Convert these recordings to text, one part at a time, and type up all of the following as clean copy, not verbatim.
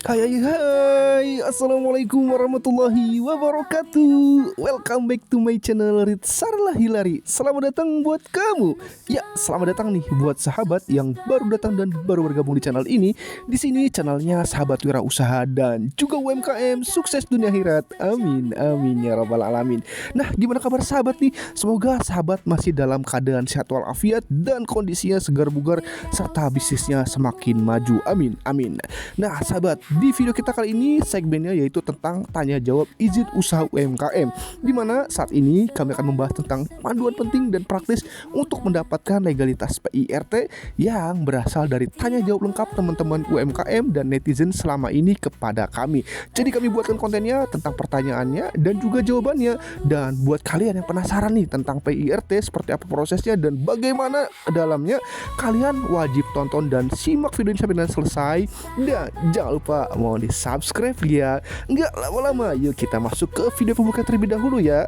Hai, Assalamualaikum warahmatullahi wabarakatuh. Welcome back to my channel Ritsarlah Hilari. Selamat datang buat kamu. Ya, selamat datang nih buat sahabat yang baru datang dan baru bergabung di channel ini. Di sini channelnya sahabat wirausaha dan juga UMKM sukses dunia akhirat. Amin, amin ya rabbal alamin. Nah, gimana kabar sahabat nih? Semoga sahabat masih dalam keadaan sehat walafiat dan kondisinya segar bugar serta bisnisnya semakin maju. Amin, amin. Nah, sahabat, di video kita kali ini segmennya yaitu tentang tanya jawab izin usaha UMKM, di mana saat ini kami akan membahas tentang panduan penting dan praktis untuk mendapatkan legalitas PIRT yang berasal dari tanya jawab lengkap teman-teman UMKM dan netizen selama ini kepada kami. Jadi kami buatkan kontennya tentang pertanyaannya dan juga jawabannya. Dan buat kalian yang penasaran nih tentang PIRT seperti apa prosesnya dan bagaimana dalamnya, kalian wajib tonton dan simak video ini sampai dengan selesai. Dan jangan lupa mau di subscribe ya. Nggak lama-lama, yuk kita masuk ke video pembuka terlebih dahulu ya.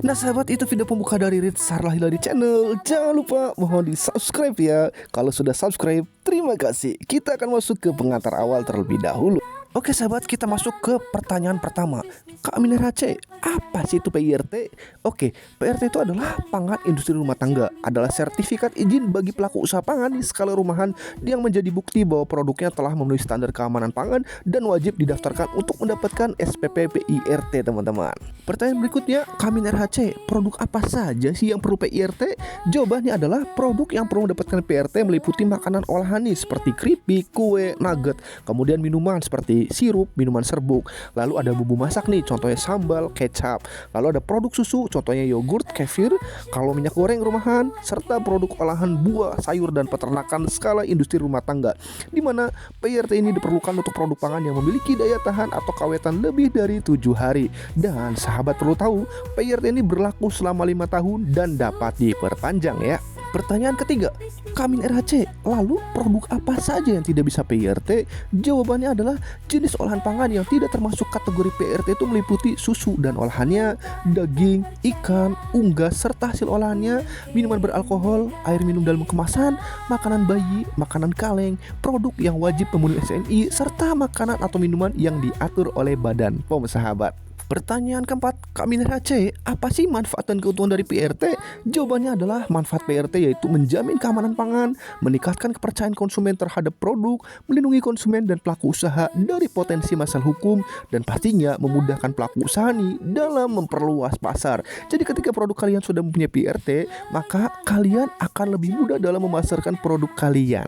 Nah sahabat, itu video pembuka dari Ritsarlah Hilari channel. Jangan lupa mohon di subscribe ya. Kalau sudah subscribe, terima kasih. Kita akan masuk ke pengantar awal terlebih dahulu. Oke sahabat, kita masuk ke pertanyaan pertama. Kak Miner HC, apa sih itu PIRT? Oke, PIRT itu adalah pangan industri rumah tangga. Adalah sertifikat izin bagi pelaku usaha pangan di skala rumahan yang menjadi bukti bahwa produknya telah memenuhi standar keamanan pangan dan wajib didaftarkan untuk mendapatkan SPP PIRT, teman-teman. Pertanyaan berikutnya, Kak Miner HC, produk apa saja sih yang perlu PIRT? Jawabannya adalah produk yang perlu mendapatkan PIRT meliputi makanan olahan nih seperti keripik, kue, nugget, kemudian minuman seperti sirup, minuman serbuk. Lalu ada bumbu masak nih, contohnya sambal, kecap. Lalu ada produk susu, contohnya yogurt, kefir. Kalau minyak goreng rumahan, serta produk olahan buah, sayur dan peternakan skala industri rumah tangga, di mana PIRT ini diperlukan untuk produk pangan yang memiliki daya tahan atau kawetan lebih dari 7 hari. Dan sahabat perlu tahu, PIRT ini berlaku selama 5 tahun dan dapat diperpanjang ya. Pertanyaan ketiga, Kamin RHC, lalu produk apa saja yang tidak bisa PIRT? Jawabannya adalah jenis olahan pangan yang tidak termasuk kategori PIRT itu meliputi susu dan olahannya, daging, ikan, unggas serta hasil olahannya, minuman beralkohol, air minum dalam kemasan, makanan bayi, makanan kaleng, produk yang wajib memenuhi SNI, serta makanan atau minuman yang diatur oleh Badan POM, sahabat. Pertanyaan keempat, Kak Miner HC, apa sih manfaat dan keuntungan dari PIRT? Jawabannya adalah manfaat PIRT yaitu menjamin keamanan pangan, meningkatkan kepercayaan konsumen terhadap produk, melindungi konsumen dan pelaku usaha dari potensi masalah hukum, dan pastinya memudahkan pelaku usaha nih dalam memperluas pasar. Jadi ketika produk kalian sudah mempunyai PIRT, maka kalian akan lebih mudah dalam memasarkan produk kalian.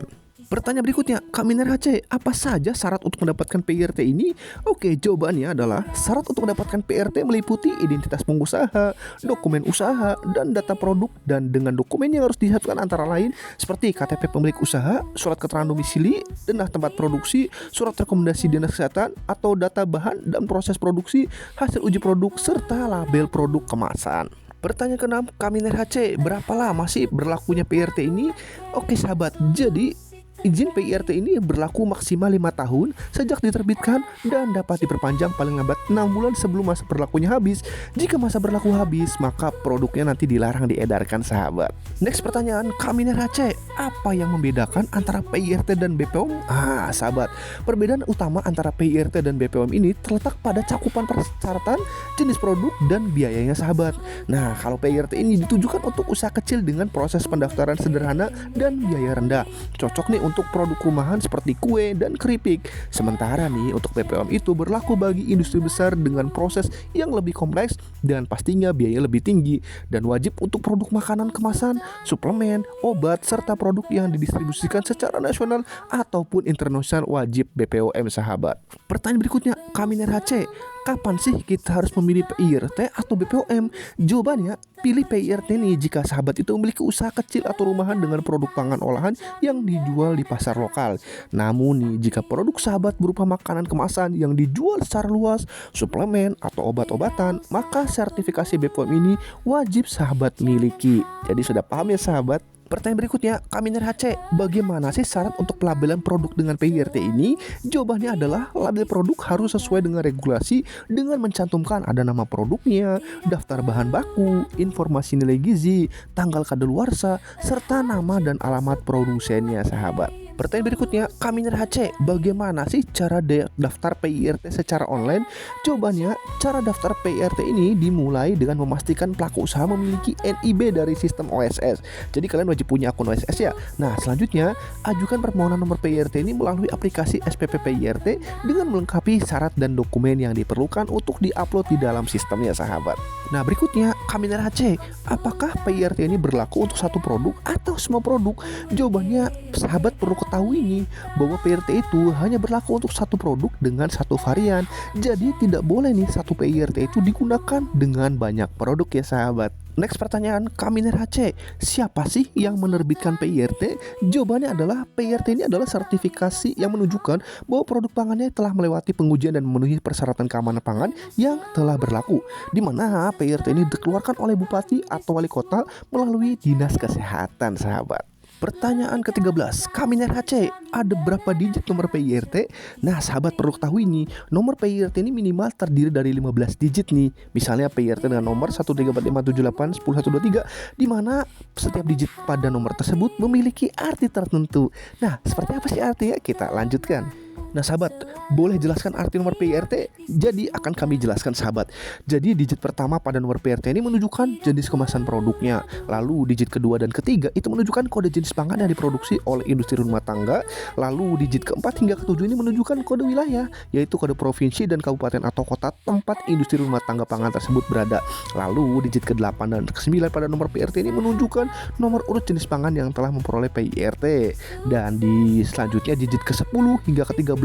Pertanyaan berikutnya, Kak Miner HC, apa saja syarat untuk mendapatkan PIRT ini? Oke, jawabannya adalah syarat untuk mendapatkan PIRT meliputi identitas pengusaha, dokumen usaha, dan data produk, dan dengan dokumen yang harus disiapkan antara lain seperti KTP pemilik usaha, surat keterangan domisili, denah tempat produksi, surat rekomendasi dinas kesehatan, atau data bahan dan proses produksi, hasil uji produk, serta label produk kemasan. Pertanyaan keenam, Kak Miner HC, berapa lama sih berlakunya PIRT ini? Oke sahabat, jadi izin PIRT ini berlaku maksimal 5 tahun sejak diterbitkan dan dapat diperpanjang paling lambat 6 bulan sebelum masa berlakunya habis. Jika masa berlaku habis, maka produknya nanti dilarang diedarkan, sahabat. Next pertanyaan, Kak Miner HC, apa yang membedakan antara PIRT dan BPOM? Sahabat, perbedaan utama antara PIRT dan BPOM ini terletak pada cakupan persyaratan, jenis produk, dan biayanya, sahabat. Nah, kalau PIRT ini ditujukan untuk usaha kecil dengan proses pendaftaran sederhana dan biaya rendah. Cocok nih untuk produk rumahan seperti kue dan keripik. Sementara nih untuk BPOM itu berlaku bagi industri besar dengan proses yang lebih kompleks dan pastinya biaya lebih tinggi, dan wajib untuk produk makanan kemasan, suplemen, obat, serta produk yang didistribusikan secara nasional ataupun internasional wajib BPOM, sahabat. Pertanyaan berikutnya, Kak Miner HC, kapan sih kita harus memilih PIRT atau BPOM? Jawabannya, pilih PIRT nih jika sahabat itu memiliki usaha kecil atau rumahan dengan produk pangan olahan yang dijual di pasar lokal. Namun nih, jika produk sahabat berupa makanan kemasan yang dijual secara luas, suplemen atau obat-obatan, maka sertifikasi BPOM ini wajib sahabat miliki. Jadi sudah paham ya sahabat? Pertanyaan berikutnya, Kaminer HC, bagaimana sih syarat untuk pelabelan produk dengan PIRT ini? Jawabannya adalah label produk harus sesuai dengan regulasi dengan mencantumkan ada nama produknya, daftar bahan baku, informasi nilai gizi, tanggal kadaluarsa, serta nama dan alamat produsennya sahabat. Pertanyaan berikutnya, Kaminer HC, bagaimana sih cara daftar PIRT secara online? Jawabannya, cara daftar PIRT ini dimulai dengan memastikan pelaku usaha memiliki NIB dari sistem OSS. Jadi kalian wajib punya akun OSS ya. Nah, selanjutnya, ajukan permohonan nomor PIRT ini melalui aplikasi SPP PIRT dengan melengkapi syarat dan dokumen yang diperlukan untuk diupload di dalam sistemnya sahabat. Nah, berikutnya, Kaminer HC, apakah PIRT ini berlaku untuk satu produk atau semua produk? Jawabannya, sahabat perlu ketahui nih bahwa PIRT itu hanya berlaku untuk satu produk dengan satu varian. Jadi tidak boleh nih satu PIRT itu digunakan dengan banyak produk ya sahabat. Next pertanyaan, Kaminer HC, siapa sih yang menerbitkan PIRT? Jawabannya adalah PIRT ini adalah sertifikasi yang menunjukkan bahwa produk pangannya telah melewati pengujian dan memenuhi persyaratan keamanan pangan yang telah berlaku, di mana PIRT ini dikeluarkan oleh bupati atau wali kota melalui dinas kesehatan sahabat. Pertanyaan ke-13, Kaminer HC, ada berapa digit nomor PIRT? Nah, sahabat perlu ketahui nih, nomor PIRT ini minimal terdiri dari 15 digit nih. Misalnya PIRT dengan nomor 13457810123, di mana setiap digit pada nomor tersebut memiliki arti tertentu. Nah, seperti apa sih artinya? Kita lanjutkan. Nah sahabat, boleh jelaskan arti nomor PIRT? Jadi akan kami jelaskan sahabat. Jadi digit pertama pada nomor PIRT ini menunjukkan jenis kemasan produknya. Lalu digit kedua dan ketiga itu menunjukkan kode jenis pangan yang diproduksi oleh industri rumah tangga. Lalu digit keempat hingga ketujuh ini menunjukkan kode wilayah, yaitu kode provinsi dan kabupaten atau kota tempat industri rumah tangga pangan tersebut berada. Lalu digit ke-8 dan ke-9 pada nomor PIRT ini menunjukkan nomor urut jenis pangan yang telah memperoleh PIRT. Dan di selanjutnya digit ke-10 hingga ke-13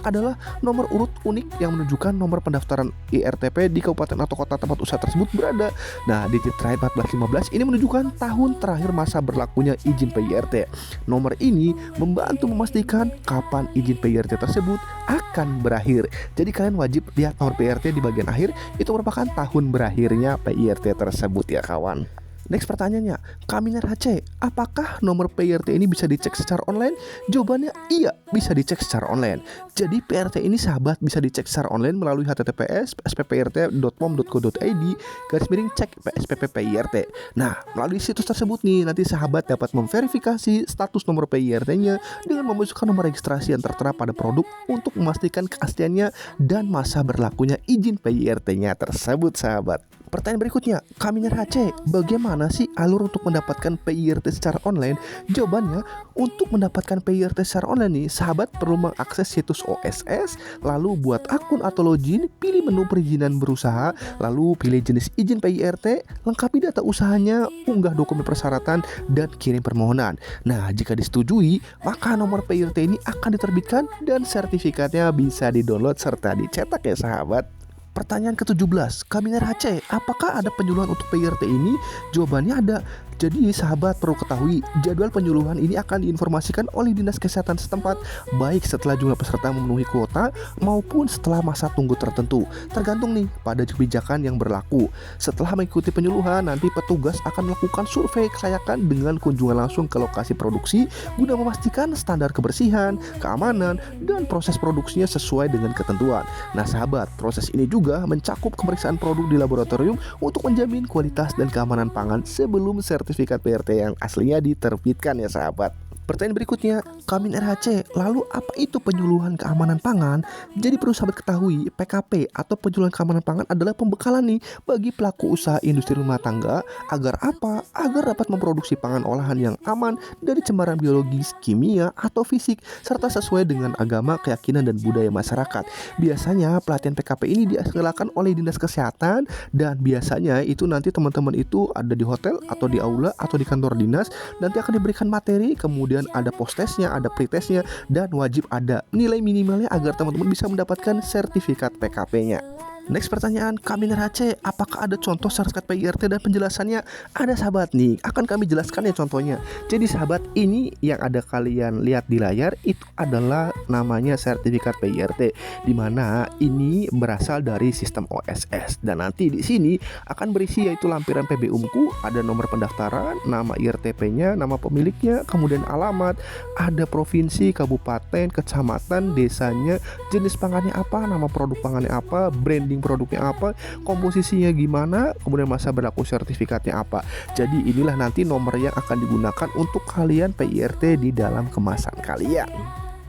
adalah nomor urut unik yang menunjukkan nomor pendaftaran IRTP di kabupaten atau kota tempat usaha tersebut berada. Nah, digit terakhir 14-15 ini menunjukkan tahun terakhir masa berlakunya izin PIRT. Nomor ini membantu memastikan kapan izin PIRT tersebut akan berakhir. Jadi kalian wajib lihat nomor PIRT di bagian akhir, itu merupakan tahun berakhirnya PIRT tersebut ya kawan. Next pertanyaannya, Kaminer HC, apakah nomor PIRT ini bisa dicek secara online? Jawabannya iya, bisa dicek secara online. Jadi PIRT ini sahabat bisa dicek secara online melalui https://sppirt.pom.go.id/cek SPP PIRT. Nah, melalui situs tersebut nih, nanti sahabat dapat memverifikasi status nomor PIRT-nya dengan memasukkan nomor registrasi yang tertera pada produk untuk memastikan keasliannya dan masa berlakunya izin PIRT-nya tersebut sahabat. Pertanyaan berikutnya, Kaminer HC, bagaimana sih alur untuk mendapatkan PIRT secara online? Jawabannya, untuk mendapatkan PIRT secara online nih, sahabat perlu mengakses situs OSS, lalu buat akun atau login, pilih menu perizinan berusaha, lalu pilih jenis izin PIRT, lengkapi data usahanya, unggah dokumen persyaratan, dan kirim permohonan. Nah, jika disetujui, maka nomor PIRT ini akan diterbitkan dan sertifikatnya bisa didownload serta dicetak ya sahabat. Pertanyaan ke-17, Kaminer HC, apakah ada penyuluhan untuk PIRT ini? Jawabannya ada. Jadi sahabat perlu ketahui, jadwal penyuluhan ini akan diinformasikan oleh dinas kesehatan setempat, baik setelah jumlah peserta memenuhi kuota maupun setelah masa tunggu tertentu. Tergantung nih pada kebijakan yang berlaku. Setelah mengikuti penyuluhan, nanti petugas akan melakukan survei kelayakan dengan kunjungan langsung ke lokasi produksi guna memastikan standar kebersihan, keamanan, dan proses produksinya sesuai dengan ketentuan. Nah sahabat, proses ini juga mencakup pemeriksaan produk di laboratorium untuk menjamin kualitas dan keamanan pangan sebelum sertifikat PIRT yang aslinya diterbitkan ya sahabat. Pertanyaan berikutnya, Kaminer HC, lalu apa itu penyuluhan keamanan pangan? Jadi perlu sahabat ketahui, PKP atau penyuluhan keamanan pangan adalah pembekalan nih bagi pelaku usaha industri rumah tangga agar apa? Agar dapat memproduksi pangan olahan yang aman dari cemaran biologis, kimia, atau fisik serta sesuai dengan agama, keyakinan, dan budaya masyarakat. Biasanya pelatihan PKP ini diselenggarakan oleh Dinas Kesehatan dan biasanya itu nanti teman-teman itu ada di hotel atau di aula atau di kantor dinas, nanti akan diberikan materi, kemudian ada post-testnya, ada pre-testnya, dan wajib ada nilai minimalnya agar teman-teman bisa mendapatkan sertifikat PKP-nya. Next pertanyaan, kami neraca, apakah ada contoh sertifikat PIRT dan penjelasannya? Ada sahabat nih, akan kami jelaskan ya contohnya. Jadi sahabat, ini yang ada kalian lihat di layar itu adalah namanya sertifikat PIRT, dimana ini berasal dari sistem OSS. Dan nanti di sini akan berisi yaitu lampiran PBUMku, ada nomor pendaftaran, nama IRTP-nya, nama pemiliknya, kemudian alamat, ada provinsi, kabupaten, kecamatan, desanya, jenis pangannya apa, nama produk pangannya apa, branding produknya apa, komposisinya gimana, kemudian masa berlaku sertifikatnya apa. Jadi inilah nanti nomor yang akan digunakan untuk kalian PIRT di dalam kemasan kalian.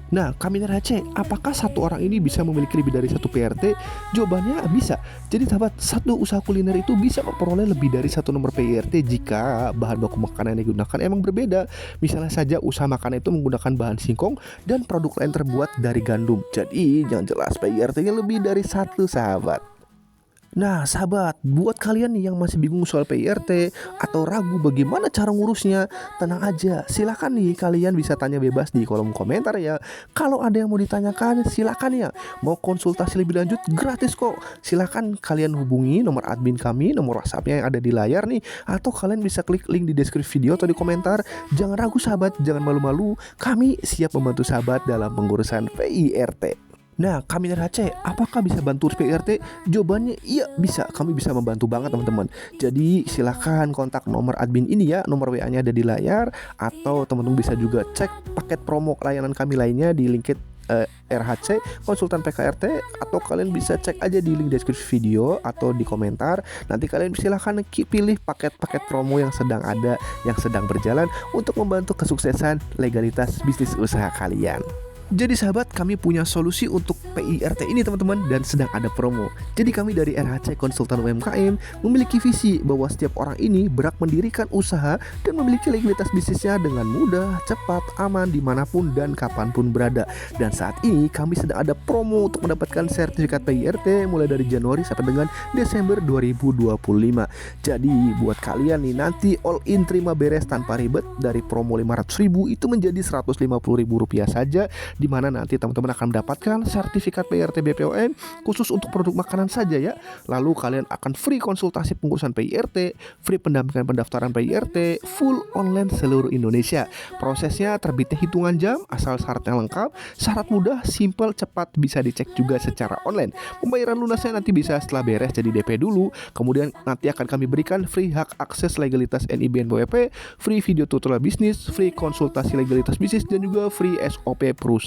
Nah, kami neraca, apakah satu orang ini bisa memiliki lebih dari satu PIRT? Jawabannya bisa. Jadi sahabat, satu usaha kuliner itu bisa memperoleh lebih dari satu nomor PIRT jika bahan baku makanan yang digunakan emang berbeda. Misalnya saja usaha makanan itu menggunakan bahan singkong dan produk lain terbuat dari gandum. Jadi yang jelas PIRT-nya lebih dari satu sahabat. Nah sahabat, buat kalian nih yang masih bingung soal PIRT atau ragu bagaimana cara ngurusnya, tenang aja, silakan nih kalian bisa tanya bebas di kolom komentar ya. Kalau ada yang mau ditanyakan silakan ya. Mau konsultasi lebih lanjut gratis kok. Silakan kalian hubungi nomor admin kami, nomor WhatsAppnya yang ada di layar nih, atau kalian bisa klik link di deskripsi video atau di komentar. Jangan ragu sahabat, jangan malu-malu, kami siap membantu sahabat dalam pengurusan PIRT. Nah, kami neraca, apakah bisa bantu PIRT? Jawabannya iya bisa, kami bisa membantu banget teman-teman. Jadi silahkan kontak nomor admin ini ya, nomor WA-nya ada di layar, atau teman-teman bisa juga cek paket promo layanan kami lainnya di link RHC konsultan PKRT, atau kalian bisa cek aja di link deskripsi video atau di komentar. Nanti kalian silahkan pilih paket-paket promo yang sedang ada, yang sedang berjalan untuk membantu kesuksesan legalitas bisnis usaha kalian. Jadi sahabat, kami punya solusi untuk PIRT ini teman-teman, dan sedang ada promo. Jadi kami dari RHC Konsultan UMKM memiliki visi bahwa setiap orang ini berhak mendirikan usaha dan memiliki legalitas bisnisnya dengan mudah, cepat, aman dimanapun dan kapanpun berada. Dan saat ini kami sedang ada promo untuk mendapatkan sertifikat PIRT mulai dari Januari sampai dengan Desember 2025. Jadi buat kalian nih nanti all in terima beres tanpa ribet, dari promo 500.000 itu menjadi Rp150.000 saja, di mana nanti teman-teman akan mendapatkan sertifikat PIRT BPOM khusus untuk produk makanan saja ya. Lalu kalian akan free konsultasi pengurusan PIRT, free pendampingan pendaftaran PIRT, full online seluruh Indonesia. Prosesnya terbitnya hitungan jam, asal syaratnya lengkap, syarat mudah, simple, cepat, bisa dicek juga secara online. Pembayaran lunasnya nanti bisa setelah beres, jadi DP dulu. Kemudian nanti akan kami berikan free hak akses legalitas NIB NPWP, free video tutorial bisnis, free konsultasi legalitas bisnis, dan juga free SOP perusahaan.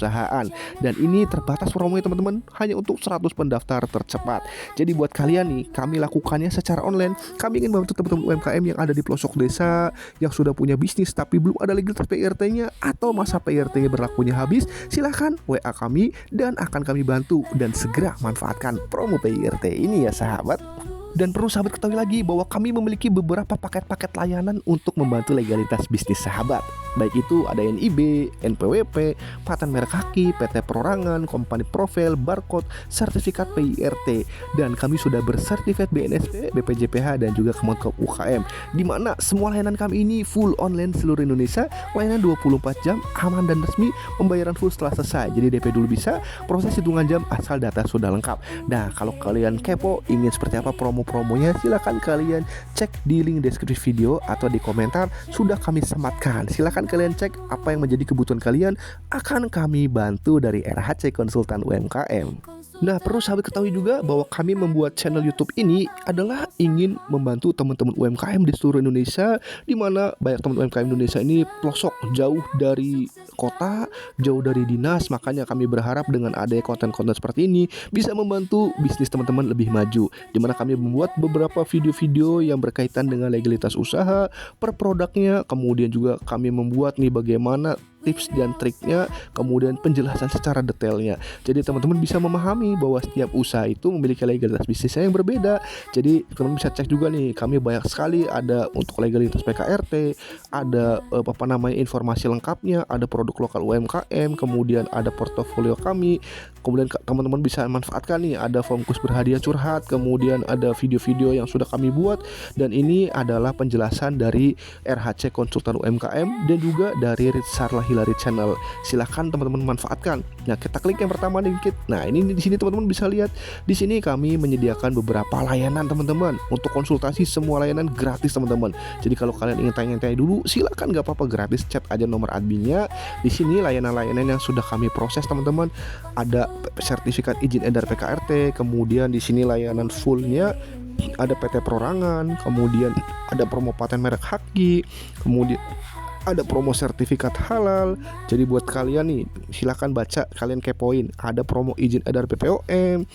Dan ini terbatas promonya teman-teman, hanya untuk 100 pendaftar tercepat. Jadi buat kalian nih, kami lakukannya secara online. Kami ingin membantu teman-teman UMKM yang ada di pelosok desa, yang sudah punya bisnis tapi belum ada legalitas PIRT-nya, atau masa PIRT-nya berlakunya habis. Silahkan WA kami dan akan kami bantu, dan segera manfaatkan promo PIRT ini ya sahabat. Dan perlu sahabat ketahui lagi bahwa kami memiliki beberapa paket-paket layanan untuk membantu legalitas bisnis sahabat. Baik itu ada NIB, NPWP, paten merek haki, PT Perorangan, company profile, barcode, sertifikat PIRT. Dan kami sudah bersertifikat BNSP, BPJPH, dan juga Kemenko UKM, di mana semua layanan kami ini full online seluruh Indonesia, layanan 24 jam, aman dan resmi, pembayaran full setelah selesai. Jadi DP dulu bisa, proses hitungan jam asal data sudah lengkap. Nah, kalau kalian kepo ingin seperti apa promonya, silakan kalian cek di link deskripsi video atau di komentar, sudah kami sematkan. Silakan kalian cek apa yang menjadi kebutuhan kalian, akan kami bantu dari RHC Konsultan UMKM. Nah, perlu sahabat ketahui juga bahwa kami membuat channel YouTube ini adalah ingin membantu teman-teman UMKM di seluruh Indonesia, di mana banyak teman UMKM Indonesia ini pelosok, jauh dari kota, jauh dari dinas. Makanya kami berharap dengan adanya konten-konten seperti ini bisa membantu bisnis teman-teman lebih maju, di mana kami membuat beberapa video-video yang berkaitan dengan legalitas usaha per produknya. Kemudian juga kami membuat nih bagaimana tips dan triknya, kemudian penjelasan secara detailnya. Jadi teman-teman bisa memahami bahwa setiap usaha itu memiliki legalitas bisnisnya yang berbeda. Jadi teman-teman bisa cek juga nih, kami banyak sekali ada untuk legalitas PKRT, ada informasi lengkapnya, ada produk lokal UMKM, kemudian ada portofolio kami. Kemudian teman-teman bisa manfaatkan nih, ada Fomkus berhadiah curhat, kemudian ada video-video yang sudah kami buat, dan ini adalah penjelasan dari RHC Konsultan UMKM dan juga dari Ritsar Hilary Channel. Silahkan teman-teman manfaatkan. Nah, kita klik yang pertama dikit. Nah, ini di sini teman-teman bisa lihat. Di sini kami menyediakan beberapa layanan teman-teman. Untuk konsultasi semua layanan gratis teman-teman. Jadi kalau kalian ingin tanya-tanya dulu, silakan gak apa-apa, gratis, chat aja nomor adminnya. Di sini layanan-layanan yang sudah kami proses teman-teman. Ada sertifikat izin edar PKRT, kemudian di sini layanan fullnya ada PT perorangan, kemudian ada promo paten merek haki, kemudian ada promo sertifikat halal. Jadi buat kalian nih, silahkan baca, kalian kepoin. Ada promo izin edar BPOM.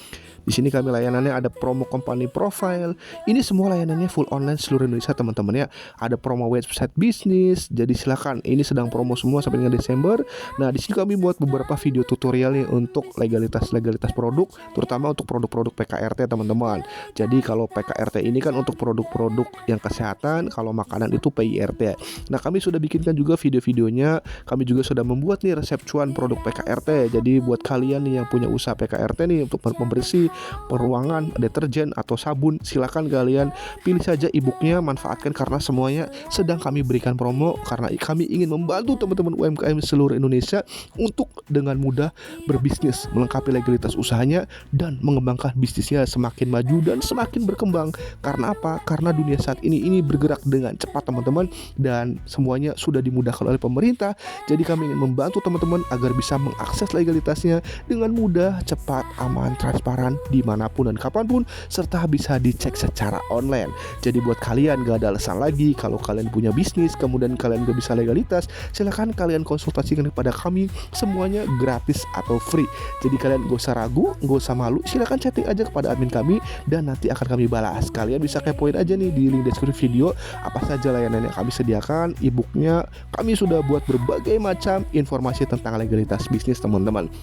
Di sini kami layanannya ada promo company profile. Ini semua layanannya full online seluruh Indonesia teman-teman ya. Ada promo website bisnis. Jadi silakan, ini sedang promo semua sampai dengan Desember. Nah, di sini kami buat beberapa video tutorial nih untuk legalitas produk, terutama untuk produk-produk PKRT teman-teman. Jadi kalau PKRT ini kan untuk produk-produk yang kesehatan, kalau makanan itu PIRT. Nah, kami sudah bikinkan juga video-videonya. Kami juga sudah membuat nih resep cuan produk PKRT. Jadi buat kalian nih yang punya usaha PKRT nih untuk pembersih peruangan, deterjen atau sabun, silakan kalian pilih saja e-booknya, manfaatkan karena semuanya sedang kami berikan promo karena kami ingin membantu teman-teman UMKM seluruh Indonesia untuk dengan mudah berbisnis, melengkapi legalitas usahanya dan mengembangkan bisnisnya semakin maju dan semakin berkembang. Karena apa? Karena dunia saat ini bergerak dengan cepat teman-teman, dan semuanya sudah dimudahkan oleh pemerintah. Jadi kami ingin membantu teman-teman agar bisa mengakses legalitasnya dengan mudah, cepat, aman, transparan dimanapun dan kapanpun, serta bisa dicek secara online. Jadi buat kalian gak ada alasan lagi kalau kalian punya bisnis kemudian kalian gak bisa legalitas, silahkan kalian konsultasikan kepada kami, semuanya gratis atau free. Jadi kalian gak usah ragu, gak usah malu, silahkan chatting aja kepada admin kami dan nanti akan kami balas. Kalian bisa kepoin aja nih di link deskripsi video apa saja layanan yang kami sediakan. E-booknya kami sudah buat berbagai macam informasi tentang legalitas bisnis teman-teman.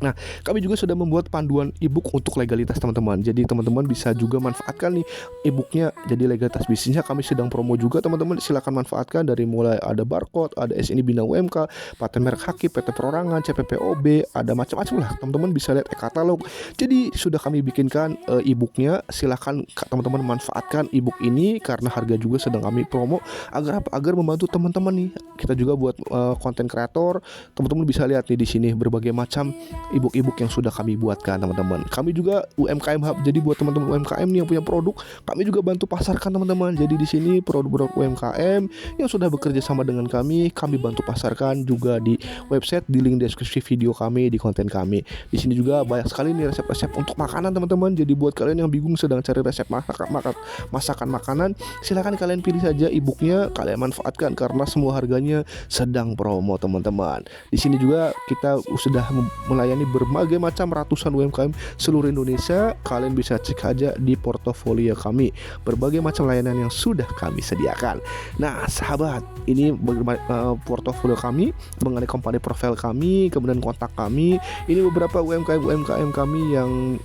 Nah, kami juga sudah membuat panduan e-book untuk legalitas teman-teman. Jadi teman-teman bisa juga manfaatkan nih e-booknya. Jadi legalitas bisnisnya kami sedang promo juga teman-teman. Silakan manfaatkan dari mulai ada barcode, ada SNI Bina UMK, paten merek haki, PT perorangan, CPPOB, ada macam-macam lah. Teman-teman bisa lihat e-katalog. Jadi sudah kami bikinkan e-booknya. Silakan teman-teman manfaatkan e-book ini karena harga juga sedang kami promo agar apa? Agar membantu teman-teman nih. Kita juga buat konten kreator. Teman-teman bisa lihat nih di sini berbagai macam e-book yang sudah kami buatkan teman-teman. Kami juga UMKM Hub. Jadi buat teman-teman UMKM nih yang punya produk, kami juga bantu pasarkan teman-teman. Jadi di sini produk-produk UMKM yang sudah bekerja sama dengan kami bantu pasarkan juga di website, di link deskripsi video kami, di konten kami. Di sini juga banyak sekali nih resep-resep untuk makanan teman-teman. Jadi buat kalian yang bingung sedang cari resep masakan makanan, silahkan kalian pilih saja e-booknya, kalian manfaatkan karena semua harganya sedang promo teman-teman. Di sini juga kita sudah melayani berbagai macam ratusan UMKM seluruh Indonesia. Kalian bisa cek aja di portofolio kami berbagai macam layanan yang sudah kami sediakan. Nah sahabat, ini portofolio kami mengenai company profile kami, kemudian kontak kami. Ini beberapa UMKM kami yang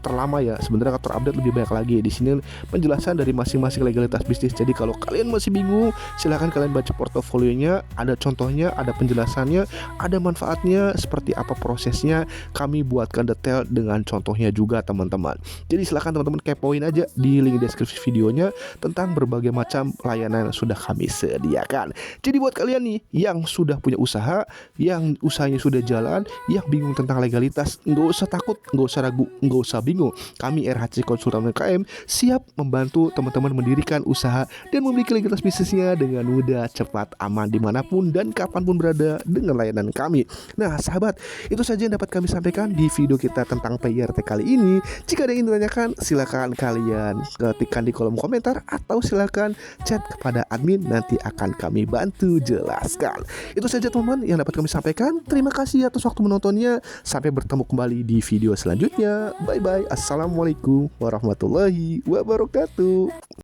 terlama ya. Sebenarnya terupdate lebih banyak lagi. Di sini penjelasan dari masing-masing legalitas bisnis. Jadi kalau kalian masih bingung, silahkan kalian baca portofolionya. Ada contohnya, ada penjelasannya, ada manfaatnya, seperti apa prosesnya. Kami buatkan detail dengan contohnya juga teman-teman. Jadi silahkan teman-teman kepoin aja di link deskripsi videonya tentang berbagai macam layanan yang sudah kami sediakan. Jadi buat kalian nih yang sudah punya usaha, yang usahanya sudah jalan, yang bingung tentang legalitas, nggak usah takut, nggak usah ragu, nggak usah bingung. Kami RHC Konsultan UMKM siap membantu teman-teman mendirikan usaha dan memiliki legalitas bisnisnya dengan mudah, cepat, aman dimanapun dan kapanpun berada dengan layanan kami. Nah sahabat, itu saja yang dapat kami sampaikan di video kita tentang PIRT kali ini. Jika ada yang ingin ditanyakan, silakan kalian ketikkan di kolom komentar atau silakan chat kepada admin, nanti akan kami bantu jelaskan. Itu saja teman-teman yang dapat kami sampaikan. Terima kasih atas waktu menontonnya. Sampai bertemu kembali di video selanjutnya. Bye bye. Assalamualaikum warahmatullahi wabarakatuh.